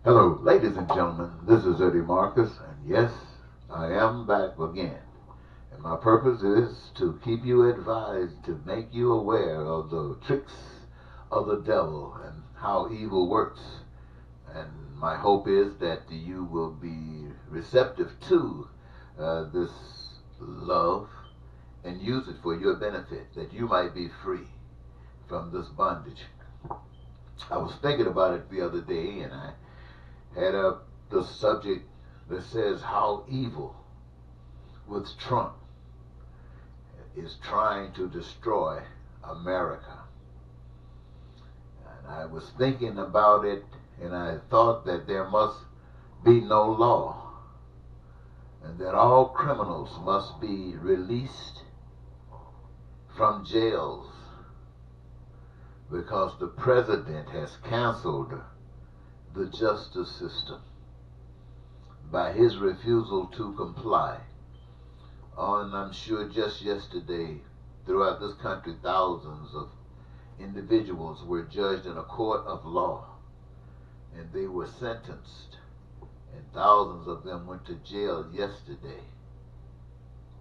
Hello, ladies and gentlemen. This is Eddie Marcus, and yes, I am back again. And my purpose is to keep you advised, to make you aware of the tricks of the devil and how evil works. And my hope is that you will be receptive to this love and use it for your benefit, that you might be free from this bondage. I was thinking about it the other day, and I had up the subject that says how evil with Trump is trying to destroy America. And I was thinking about it, and I thought that there must be no law, and that all criminals must be released from jails because the president has canceled the justice system by his refusal to comply. And I'm sure just yesterday, throughout this country, thousands of individuals were judged in a court of law, and they were sentenced, and thousands of them went to jail yesterday.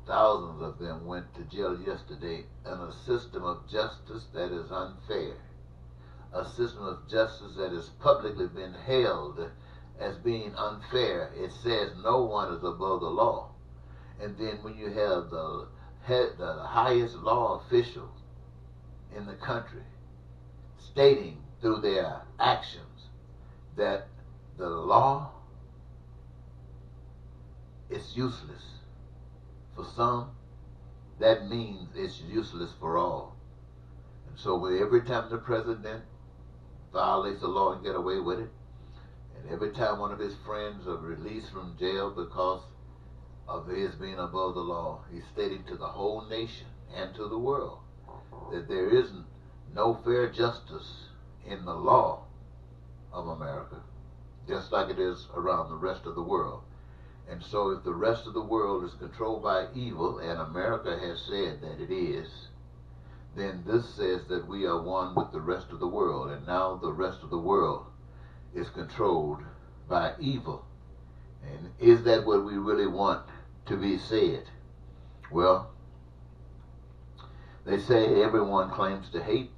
Thousands of them went to jail yesterday in a system of justice that is unfair, a system of justice that has publicly been hailed as being unfair. It says no one is above the law. And then when you have the highest law official in the country stating through their actions that the law is useless for some, that means it's useless for all. And so every time the president violates the law and get away with it, and every time one of his friends are released from jail because of his being above the law, he's stating to the whole nation and to the world that there isn't no fair justice in the law of America, just like it is around the rest of the world. And so if the rest of the world is controlled by evil, and America has said that it is, then this says that we are one with the rest of the world, and now the rest of the world is controlled by evil. And is that what we really want to be said? Well, they say everyone claims to hate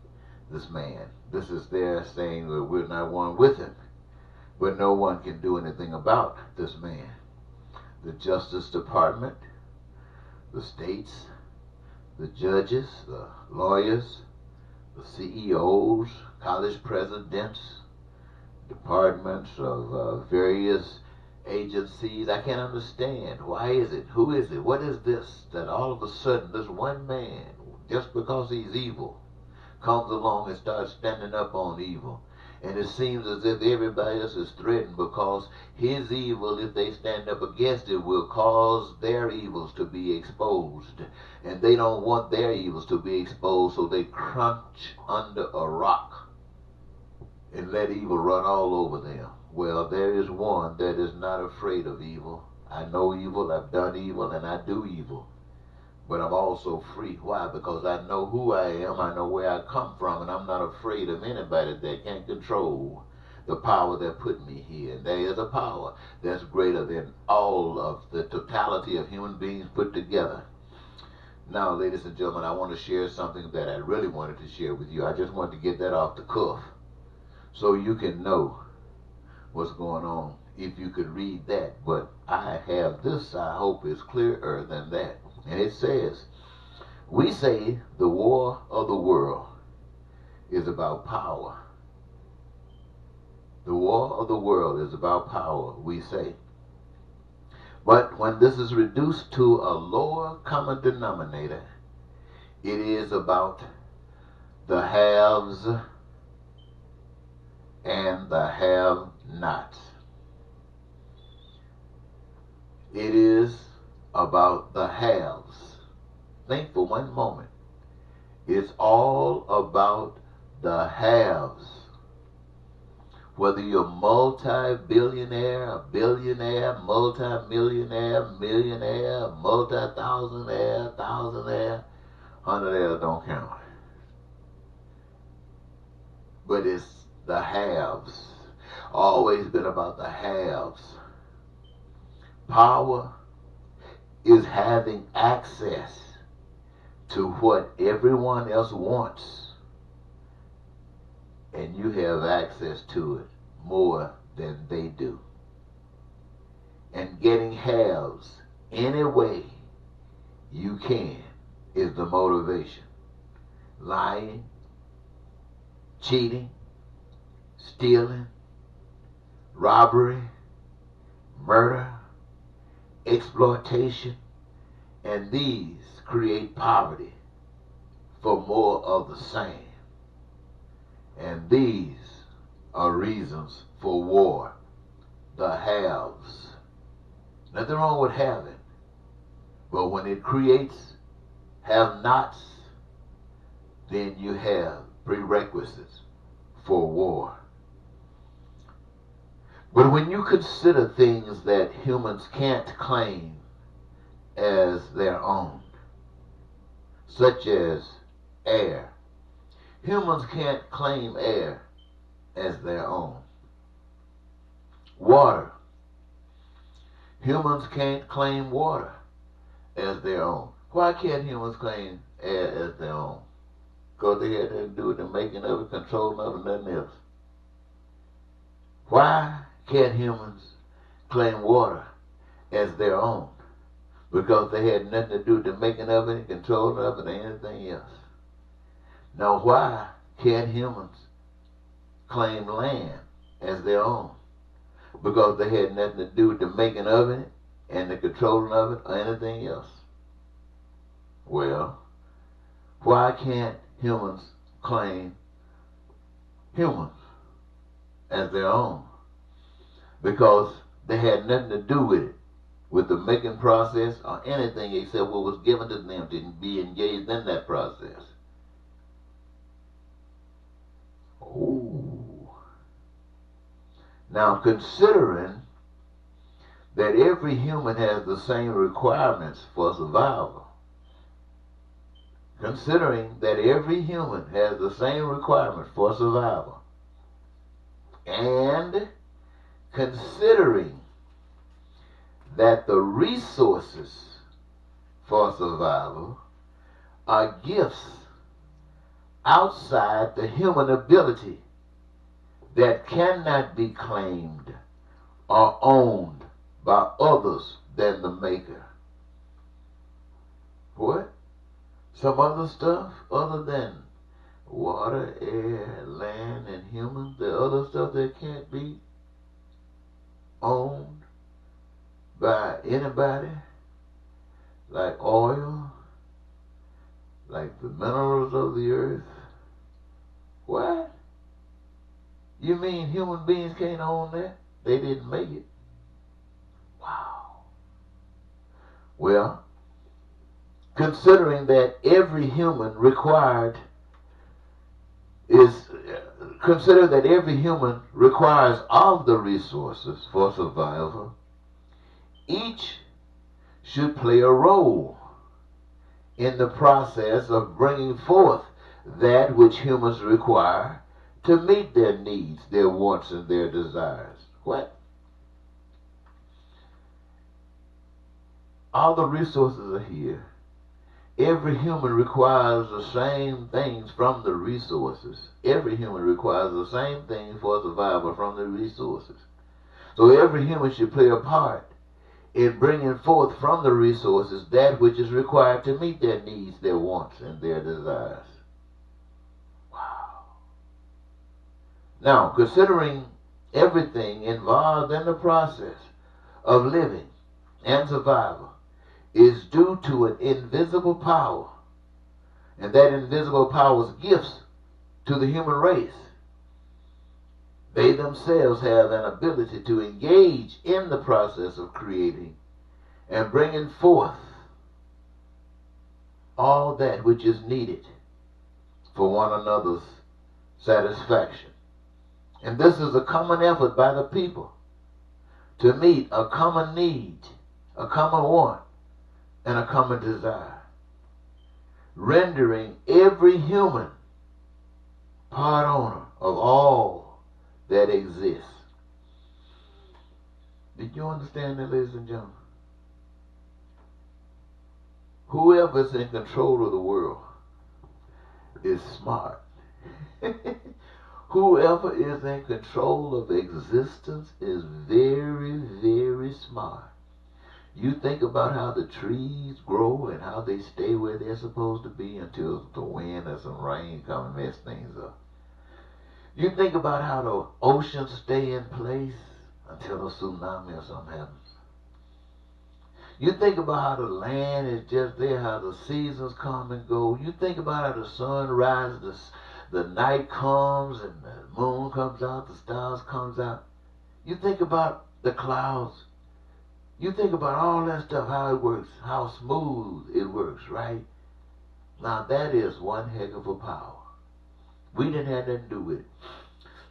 this man. This is their saying that we're not one with him, but no one can do anything about this man. The Justice Department, the states, the judges, the lawyers, the CEOs, college presidents, departments of various agencies. I can't understand. Why is it? Who is it? What is this that all of a sudden this one man, just because he's evil, comes along and starts standing up on evil? And it seems as if everybody else is threatened because his evil, if they stand up against it, will cause their evils to be exposed. And they don't want their evils to be exposed, so they crunch under a rock and let evil run all over them. Well, there is one that is not afraid of evil. I know evil, I've done evil, and I do evil. But I'm also free. Why? Because I know who I am, I know where I come from, and I'm not afraid of anybody that can control the power that put me here. And there is a power that's greater than all of the totality of human beings put together. Now, ladies and gentlemen, I want to share something that I really wanted to share with you. I just wanted to get that off the cuff so you can know what's going on if you could read that. But I have this, I hope, is clearer than that. And it says, we say the war of the world is about power. The war of the world is about power, we say. But when this is reduced to a lower common denominator, it is about the haves and the have-nots. It is about the haves. Think for one moment. It's all about the haves. Whether you're multi-billionaire, billionaire, multi-millionaire, millionaire, multi-thousandaire, thousandaire, hundredaire don't count. But it's the haves. Always been about the haves. Power is having access to what everyone else wants, and you have access to it more than they do. And getting haves any way you can is the motivation. Lying, cheating, stealing, robbery, murder, exploitation, and these create poverty for more of the same. And these are reasons for war. The haves. Nothing wrong with having, but when it creates have-nots, then you have prerequisites for war. But when you consider things that humans can't claim as their own, such as air, humans can't claim air as their own. Water, humans can't claim water as their own. Why can't humans claim air as their own? Because they had to do with the making of it, controlling of it, and nothing else. Why can't humans claim water as their own? Because they had nothing to do with the making of it, controlling of it, or anything else. Now, why can't humans claim land as their own? Because they had nothing to do with the making of it and the controlling of it, or anything else. Well, why can't humans claim humans as their own? Because they had nothing to do with it, with the making process or anything except what was given to them to be engaged in that process. Oh. Now, considering that every human has the same requirements for survival, considering that every human has the same requirements for survival, and considering that the resources for survival are gifts outside the human ability that cannot be claimed or owned by others than the maker. What? Some other stuff other than water, air, land, and humans? The other stuff that can't be owned by anybody, like oil, like the minerals of the earth. What? You mean human beings can't own that? They didn't make it. Wow. Well, considering that every human requires of the resources for survival, each should play a role in the process of bringing forth that which humans require to meet their needs, their wants, and their desires. What? All the resources are here. Every human requires the same things from the resources. Every human requires the same thing for survival from the resources. So every human should play a part in bringing forth from the resources that which is required to meet their needs, their wants, and their desires. Wow. Now, considering everything involved in the process of living and survival is due to an invisible power, and that invisible power's gifts to the human race. They themselves have an ability to engage in the process of creating and bringing forth all that which is needed for one another's satisfaction. And this is a common effort by the people to meet a common need, a common want, and a common desire, rendering every human part owner of all that exists. Did you understand that, ladies and gentlemen? Whoever's in control of the world is smart. Whoever is in control of existence is very, very smart. You think about how the trees grow and how they stay where they're supposed to be until the wind or some rain come and mess things up. You think about how the oceans stay in place until a tsunami or something happens. You think about how the land is just there, how the seasons come and go. You think about how the sun rises, the night comes and the moon comes out, the stars comes out. You think about the clouds. You think about all that stuff, how it works, how smooth it works, right? Now that is one heck of a power. We didn't have nothing to do with it.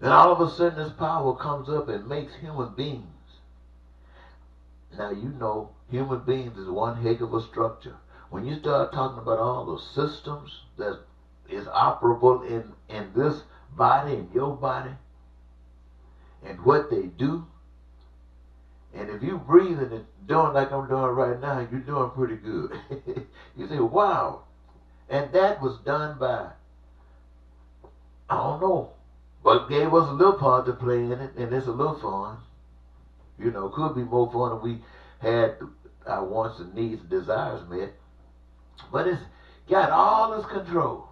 Then all of a sudden this power comes up and makes human beings. Now you know human beings is one heck of a structure. When you start talking about all the systems that is operable in this body, in your body, and what they do, and if you breathing and doing like I'm doing right now, you're doing pretty good. You say, wow. And that was done by, I don't know, but gave us a little part to play in it, and it's a little fun. You know, could be more fun if we had our wants and needs and desires met. But it's got all this control.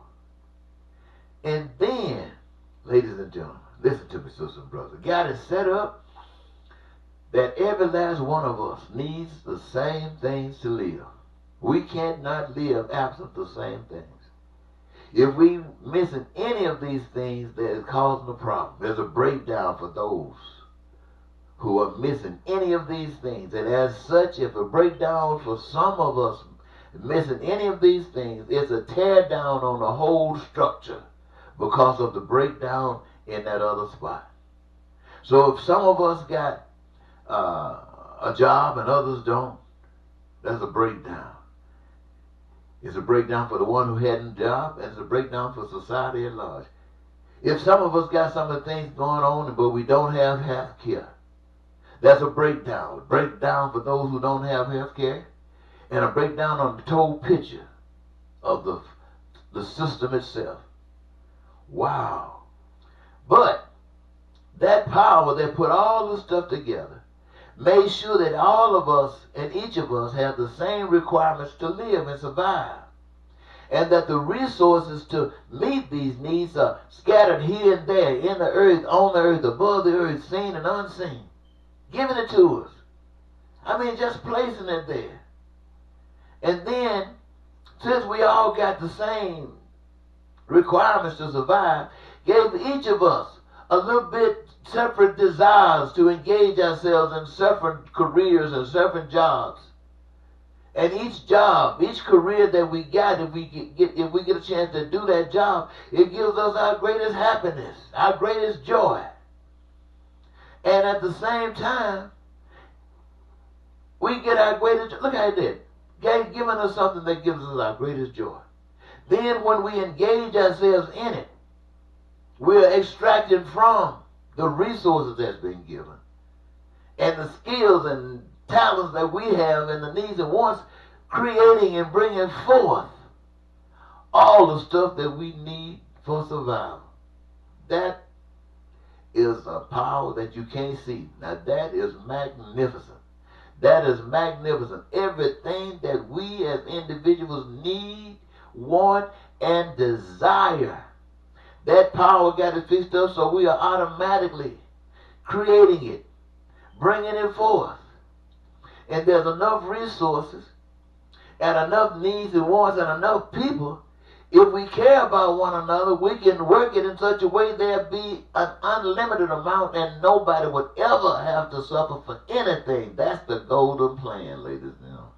And then, ladies and gentlemen, listen to me, sisters and brothers. God is set up that every last one of us needs the same things to live. We cannot live absent the same things. If we missing any of these things, that is causing a problem. There's a breakdown for those who are missing any of these things. And as such, if a breakdown for some of us missing any of these things, it's a tear down on the whole structure because of the breakdown in that other spot. So if some of us got a job and others don't, that's a breakdown. It's a breakdown for the one who hadn't a job, and it's a breakdown for society at large. If some of us got some of the things going on, but we don't have health care, that's a breakdown. A breakdown for those who don't have health care, and a breakdown on the total picture of the system itself. Wow. But that power that put all this stuff together made sure that all of us and each of us have the same requirements to live and survive. And that the resources to meet these needs are scattered here and there in the earth, on the earth, above the earth, seen and unseen. Giving it to us. I mean, just placing it there. And then, since we all got the same requirements to survive, gave each of us a little bit separate desires to engage ourselves in separate careers and separate jobs. And each job, each career that we got, if we get a chance to do that job, it gives us our greatest happiness, our greatest joy. And at the same time, we get our greatest, look at it, giving us something that gives us our greatest joy. Then when we engage ourselves in it, we're extracting from the resources that's been given and the skills and talents that we have and the needs and wants, creating and bringing forth all the stuff that we need for survival. That is a power that you can't see. Now that is magnificent. That is magnificent. Everything that we as individuals need, want, and desire, that power got it fixed up so we are automatically creating it, bringing it forth. And there's enough resources and enough needs and wants and enough people. If we care about one another, we can work it in such a way there'll be an unlimited amount and nobody would ever have to suffer for anything. That's the golden plan, ladies and gentlemen.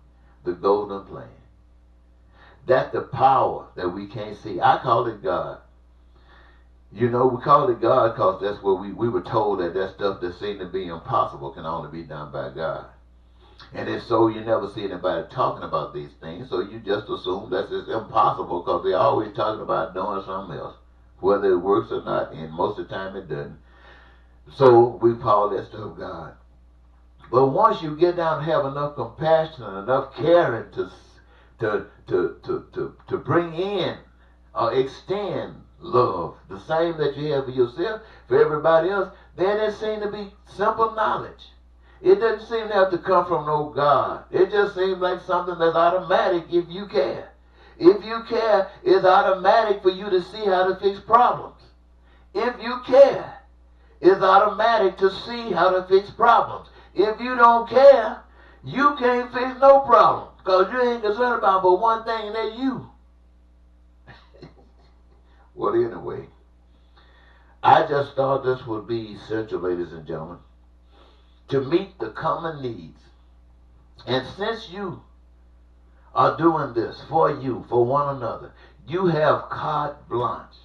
The golden plan. That's the power that we can't see. I call it God. You know, we call it God because that's what we were told that stuff that seemed to be impossible can only be done by God. And if so, you never see anybody talking about these things, so you just assume that it's impossible because they're always talking about doing something else, whether it works or not, and most of the time it doesn't. So we call that stuff God. But once you get down and have enough compassion and enough caring to bring in or extend love, the same that you have for yourself, for everybody else, then it seems to be simple knowledge. It doesn't seem to have to come from no God. It just seems like something that's automatic if you care. If you care, it's automatic for you to see how to fix problems. If you care, it's automatic to see how to fix problems. If you don't care, you can't fix no problem because you ain't concerned about but one thing, and that's you. Well, anyway, I just thought this would be essential, ladies and gentlemen, to meet the common needs. And since you are doing this for you, for one another, you have carte blanche.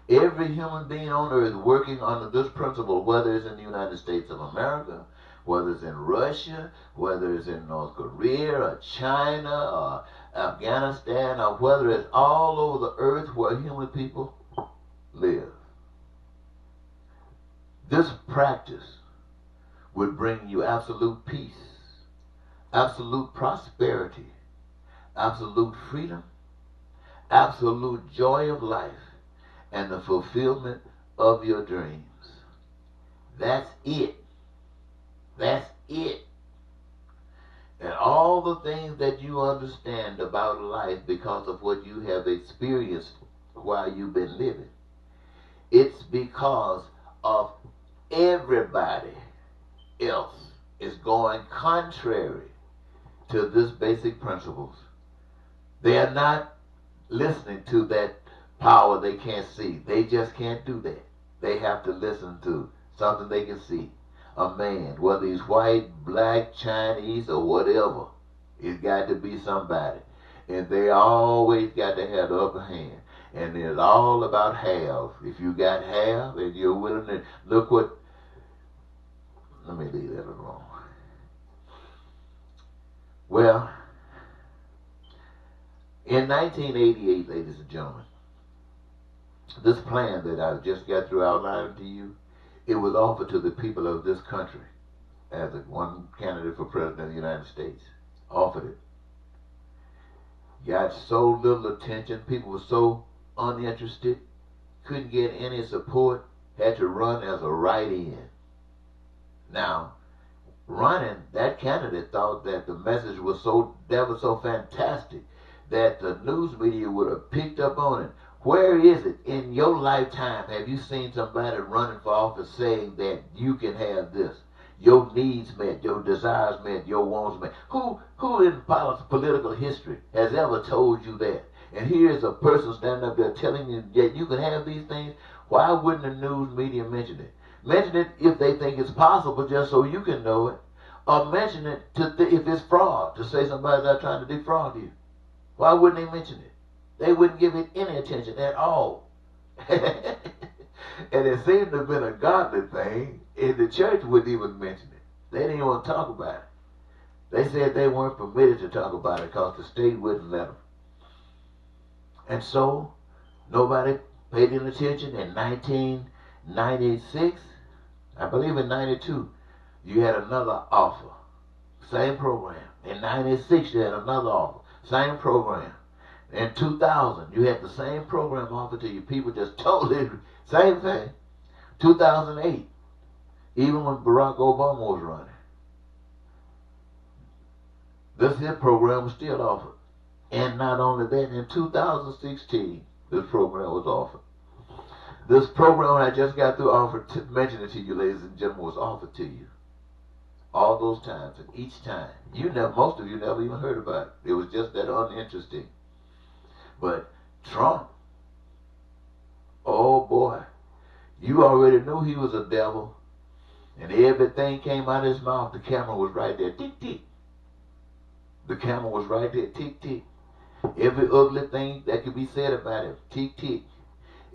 Every human being on earth working under this principle, whether it's in the United States of America, whether it's in Russia, whether it's in North Korea or China or Afghanistan, or whether it's all over the earth where human people live. This practice would bring you absolute peace, absolute prosperity, absolute freedom, absolute joy of life, and the fulfillment of your dreams. That's it. That's it. And all the things that you understand about life because of what you have experienced while you've been living, it's because of everybody else is going contrary to this basic principles. They are not listening to that power they can't see. They just can't do that. They have to listen to something they can see. A man, whether he's white, black, Chinese, or whatever, it's got to be somebody. And they always got to have the upper hand. And it's all about half. If you got half and you're willing to look what, let me leave that alone. Well, in 1988, ladies and gentlemen, this plan that I just got through outlining to you, it was offered to the people of this country as one candidate for president of the United States. Offered it. Got so little attention. People were so uninterested. Couldn't get any support. Had to run as a write-in. Now, running, that candidate thought that the message was so fantastic that the news media would have picked up on it. Where is it in your lifetime have you seen somebody running for office saying that you can have this? Your needs met, your desires met, your wants met. Who in political history has ever told you that? And here's a person standing up there telling you that you can have these things. Why wouldn't the news media mention it? Mention it if they think it's possible, just so you can know it. Or mention it if it's fraud, to say somebody's out trying to defraud you. Why wouldn't they mention it? They wouldn't give it any attention at all. And it seemed to have been a godly thing, and the church wouldn't even mention it. They didn't even want to talk about it. They said they weren't permitted to talk about it because the state wouldn't let them. And so, nobody paid any attention. In 1996, I believe in 92, you had another offer. Same program. In 96, you had another offer. Same program. In 2000, you had the same program offered to you. People just totally, same thing. 2008, even when Barack Obama was running, this here program was still offered. And not only that, in 2016, this program was offered. This program I just got through mentioning to you, ladies and gentlemen, was offered to you. All those times, and each time, most of you never even heard about it. It was just that uninteresting. But Trump, oh boy, you already knew he was a devil, and everything came out of his mouth. The camera was right there, tick tick. The camera was right there, tick tick. Every ugly thing that could be said about him, tick tick.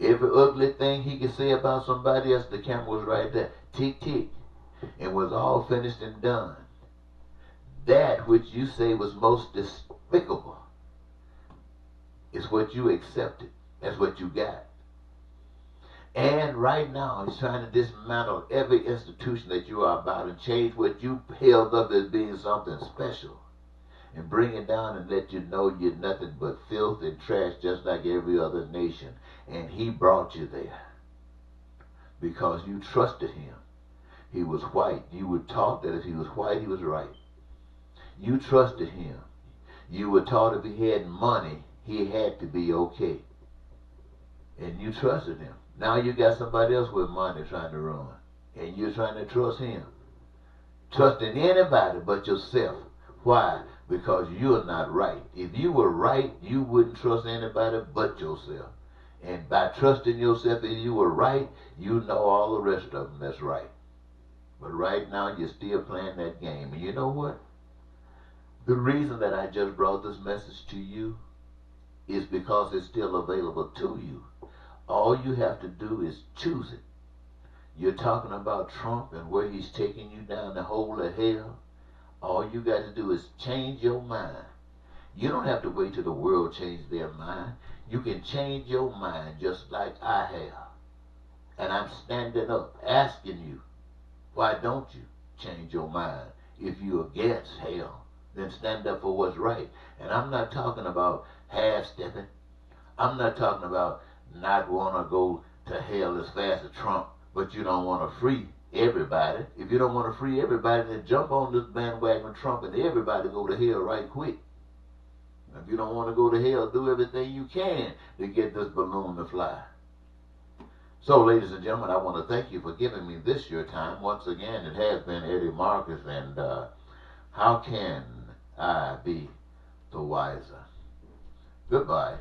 Every ugly thing he could say about somebody else, the camera was right there, tick tick. And was all finished and done. That which you say was most despicable is what you accepted. That's what you got. And right now, he's trying to dismantle every institution that you are about and change what you held up as being something special. And bring it down and let you know you're nothing but filth and trash just like every other nation. And he brought you there because you trusted him. He was white. You were taught that if he was white, he was right. You trusted him. You were taught if he had money, he had to be okay. And you trusted him. Now you got somebody else with money trying to run. And you're trying to trust him. Trusting anybody but yourself. Why? Because you're not right. If you were right, you wouldn't trust anybody but yourself. And by trusting yourself, if you were right, you know all the rest of them that's right. But right now, you're still playing that game. And you know what? The reason that I just brought this message to you is because it's still available to you. All you have to do is choose it. You're talking about Trump and where he's taking you down the hole of hell. All you got to do is change your mind. You don't have to wait till the world changes their mind. You can change your mind just like I have. And I'm standing up asking you, why don't you change your mind? If you're against hell, then stand up for what's right. And I'm not talking about half-stepping. I'm not talking about not want to go to hell as fast as Trump, but you don't want to free everybody. If you don't want to free everybody, then jump on this bandwagon of Trump and everybody go to hell right quick. If you don't want to go to hell, do everything you can to get this balloon to fly. So, ladies and gentlemen, I want to thank you for giving me this your time. Once again, it has been Eddie Marcus, and how can I be the wiser? Goodbye.